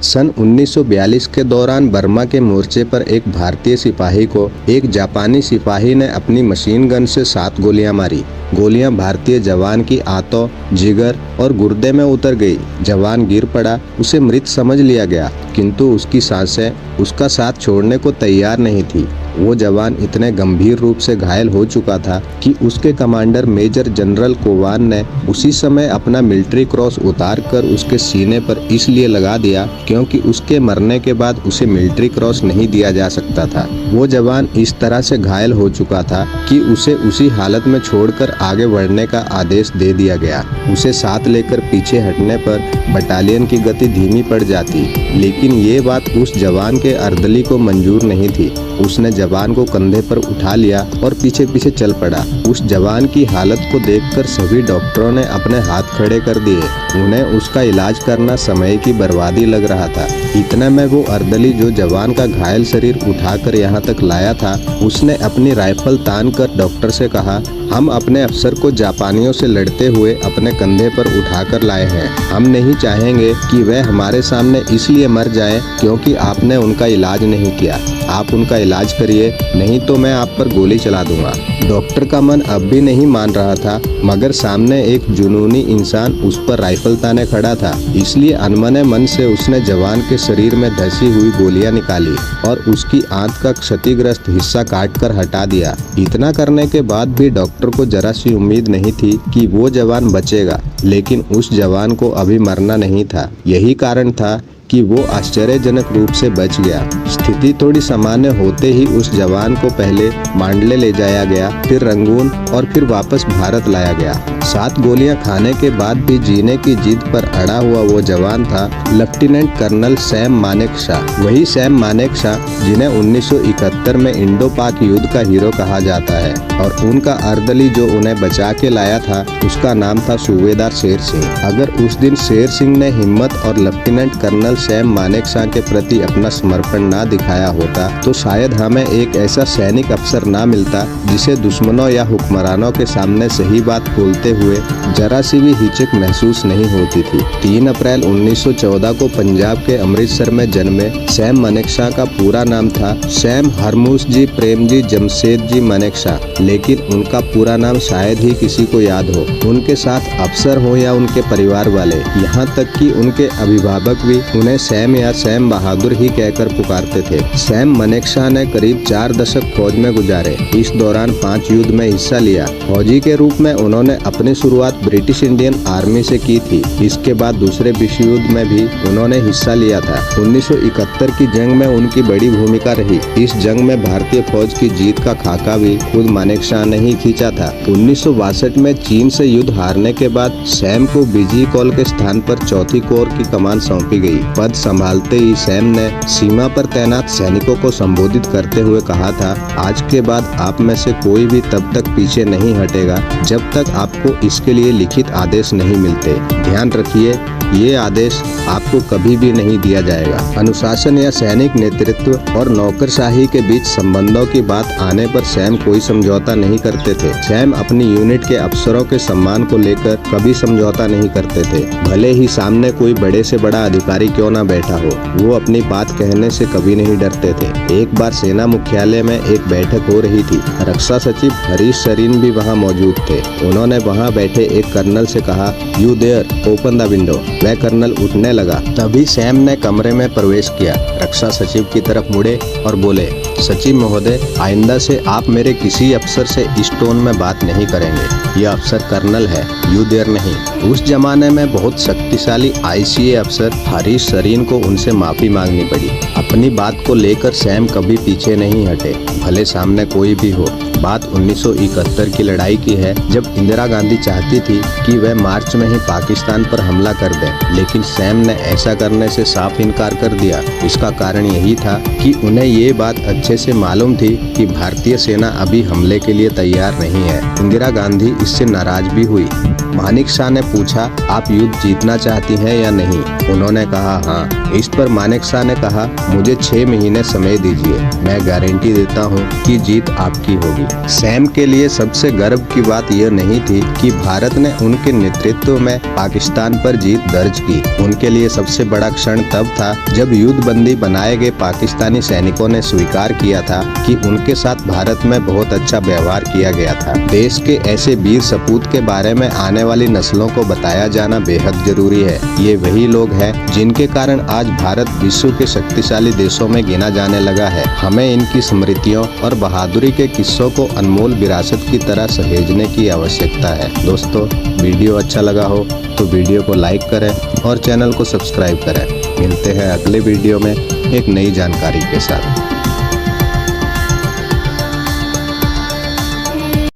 सन 1942 के दौरान बर्मा के मोर्चे पर एक भारतीय सिपाही को एक जापानी सिपाही ने अपनी मशीन गन से 7 गोलियां मारी। गोलियां भारतीय जवान की आंतों, जिगर और गुर्दे में उतर गई। जवान गिर पड़ा, उसे मृत समझ लिया गया, किंतु उसकी सांसें उसका साथ छोड़ने को तैयार नहीं थी। वो जवान इतने गंभीर रूप से घायल हो चुका था कि उसके कमांडर मेजर जनरल कोवान ने उसी समय अपना मिलिट्री क्रॉस उतार कर उसके सीने पर इसलिए लगा दिया क्योंकि उसके मरने के बाद उसे मिलिट्री क्रॉस नहीं दिया जा सकता था। वो जवान इस तरह से घायल हो चुका था कि उसे उसी हालत में छोड़कर आगे बढ़ने का आदेश दे दिया गया। उसे साथ लेकर पीछे हटने पर बटालियन की गति धीमी पड़ जाती, लेकिन ये बात उस जवान के अर्दली को मंजूर नहीं थी। उसने जवान को कंधे पर उठा लिया और पीछे पीछे चल पड़ा। उस जवान की हालत को देखकर सभी डॉक्टरों ने अपने हाथ खड़े कर दिए। उन्हें उसका इलाज करना समय की बर्बादी लग रहा था। इतने में वो अर्दली जो जवान का घायल शरीर उठाकर यहाँ तक लाया था, उसने अपनी राइफल तान कर डॉक्टर से कहा, हम अपने अफसर को जापानियों से लड़ते हुए अपने कंधे पर उठाकर लाए हैं। हम नहीं चाहेंगे कि वह हमारे सामने इसलिए मर जाए क्योंकि आपने उनका इलाज नहीं किया। आप उनका इलाज करिए, नहीं तो मैं आप पर गोली चला दूंगा। डॉक्टर का मन अब भी नहीं मान रहा था, मगर सामने एक जुनूनी इंसान उस पर राइफल ताने खड़ा था, इसलिए अनमने मन से उसने जवान के शरीर में धसी हुई गोलियां निकाली और उसकी आंत का क्षतिग्रस्त हिस्सा काटकर हटा दिया। इतना करने के बाद भी डॉक्टर को जरा सी उम्मीद नहीं थी कि वो जवान बचेगा, लेकिन उस जवान को अभी मरना नहीं था। यही कारण था कि वो आश्चर्यजनक रूप से बच गया। स्थिति थोड़ी सामान्य होते ही उस जवान को पहले मांडले ले जाया गया, फिर रंगून और फिर वापस भारत लाया गया। 7 गोलियां खाने के बाद भी जीने की जिद पर अड़ा हुआ वो जवान था लेफ्टिनेंट कर्नल सैम मानेकशॉ। वही सैम मानेकशॉ जिन्हें 1971 में इंडो पाक युद्ध का हीरो कहा जाता है, और उनका अर्दली जो उन्हें बचा के लाया था उसका नाम था सूबेदार शेर सिंह। अगर उस दिन शेर सिंह ने हिम्मत और लेफ्टिनेंट कर्नल सैम मानेकशॉ के प्रति अपना समर्पण ना दिखाया होता तो शायद हमें एक ऐसा सैनिक अफसर ना मिलता जिसे दुश्मनों या हुक्मरानों के सामने सही बात बोलते हुए जरा सी भी हिचक महसूस नहीं होती थी। 3 अप्रैल 1914 को पंजाब के अमृतसर में जन्मे सैम मानेकशॉ का पूरा नाम था सैम हरमूस जी प्रेम जी जमशेद जी मानेकशॉ, लेकिन उनका पूरा नाम शायद ही किसी को याद हो, उनके साथ अफसर हो या उनके परिवार वाले, यहाँ तक कि उनके अभिभावक भी उन्हें सैम या सैम बहादुर ही कहकर पुकारते थे। सैम मानेकशॉ ने करीब 4 दशक फौज में गुजारे। इस दौरान 5 युद्ध में हिस्सा लिया। फौजी के रूप में उन्होंने अपनी शुरुआत ब्रिटिश इंडियन आर्मी से की थी। इसके बाद दूसरे विश्व युद्ध में भी उन्होंने हिस्सा लिया था। 1971 की जंग में उनकी बड़ी भूमिका रही। इस जंग में भारतीय फौज की जीत का खाका भी खुद मानेकशॉ ने ही खींचा था। 1962 में चीन से युद्ध हारने के बाद सैम को बीजी कॉल के स्थान पर 4थी कोर की कमान सौंपी गई। पद संभालते ही सैम ने सीमा पर तैनात सैनिकों को संबोधित करते हुए कहा था, आज के बाद आप में से कोई भी तब तक पीछे नहीं हटेगा जब तक आपको इसके लिए लिखित आदेश नहीं मिलते। ध्यान रखिए, ये आदेश आपको कभी भी नहीं दिया जाएगा। अनुशासन या सैनिक नेतृत्व और नौकरशाही के बीच संबंधों की बात आने पर सैम कोई समझौता नहीं करते थे। सैम अपनी यूनिट के अफसरों के सम्मान को लेकर कभी समझौता नहीं करते थे, भले ही सामने कोई बड़े से बड़ा अधिकारी क्यों ना बैठा हो। वो अपनी बात कहने से कभी नहीं डरते थे। एक बार सेना मुख्यालय में एक बैठक हो रही थी। रक्षा सचिव हरीश सरीन भी वहाँ मौजूद थे। उन्होंने वहाँ बैठे एक कर्नल से कहा, you there, open the window. वह कर्नल उठने लगा, तभी सैम ने कमरे में प्रवेश किया। रक्षा सचिव की तरफ मुड़े और बोले, सचिव महोदय, आइंदा से आप मेरे किसी अफसर से इस टोन में बात नहीं करेंगे। यह अफसर कर्नल है, यू देयर नहीं। उस जमाने में बहुत शक्तिशाली ICA अफसर हरीश सरीन को उनसे माफी मांगनी पड़ी। अपनी बात को लेकर सैम कभी पीछे नहीं हटे, भले सामने कोई भी हो। बात 1971 की लड़ाई की है, जब इंदिरा गांधी चाहती थी कि वह मार्च में ही पाकिस्तान पर हमला कर दें, लेकिन सैम ने ऐसा करने से साफ इनकार कर दिया। इसका कारण यही था कि उन्हें ये बात अच्छे से मालूम थी कि भारतीय सेना अभी हमले के लिए तैयार नहीं है। इंदिरा गांधी इससे नाराज भी हुई। मानेकशॉ ने पूछा, आप युद्ध जीतना चाहती हैं या नहीं? उन्होंने कहा हाँ। इस पर मानेकशॉ ने कहा, मुझे 6 महीने समय दीजिए, मैं गारंटी देता हूँ कि जीत आपकी होगी। सैम के लिए सबसे गर्व की बात यह नहीं थी कि भारत ने उनके नेतृत्व में पाकिस्तान पर जीत दर्ज की। उनके लिए सबसे बड़ा क्षण तब था जब युद्धबंदी बनाए गए पाकिस्तानी सैनिकों ने स्वीकार किया था कि उनके साथ भारत में बहुत अच्छा व्यवहार किया गया था। देश के ऐसे वीर सपूत के बारे में आने वाली नस्लों को बताया जाना बेहद जरूरी है। ये वही लोग हैं जिनके कारण आज भारत विश्व के शक्तिशाली देशों में गिना जाने लगा है। हमें इनकी स्मृतियों और बहादुरी के किस्सों को अनमोल विरासत की तरह सहेजने की आवश्यकता है। दोस्तों, वीडियो अच्छा लगा हो तो वीडियो को लाइक करें और चैनल को सब्सक्राइब करें। मिलते हैं अगले वीडियो में एक नई जानकारी के साथ।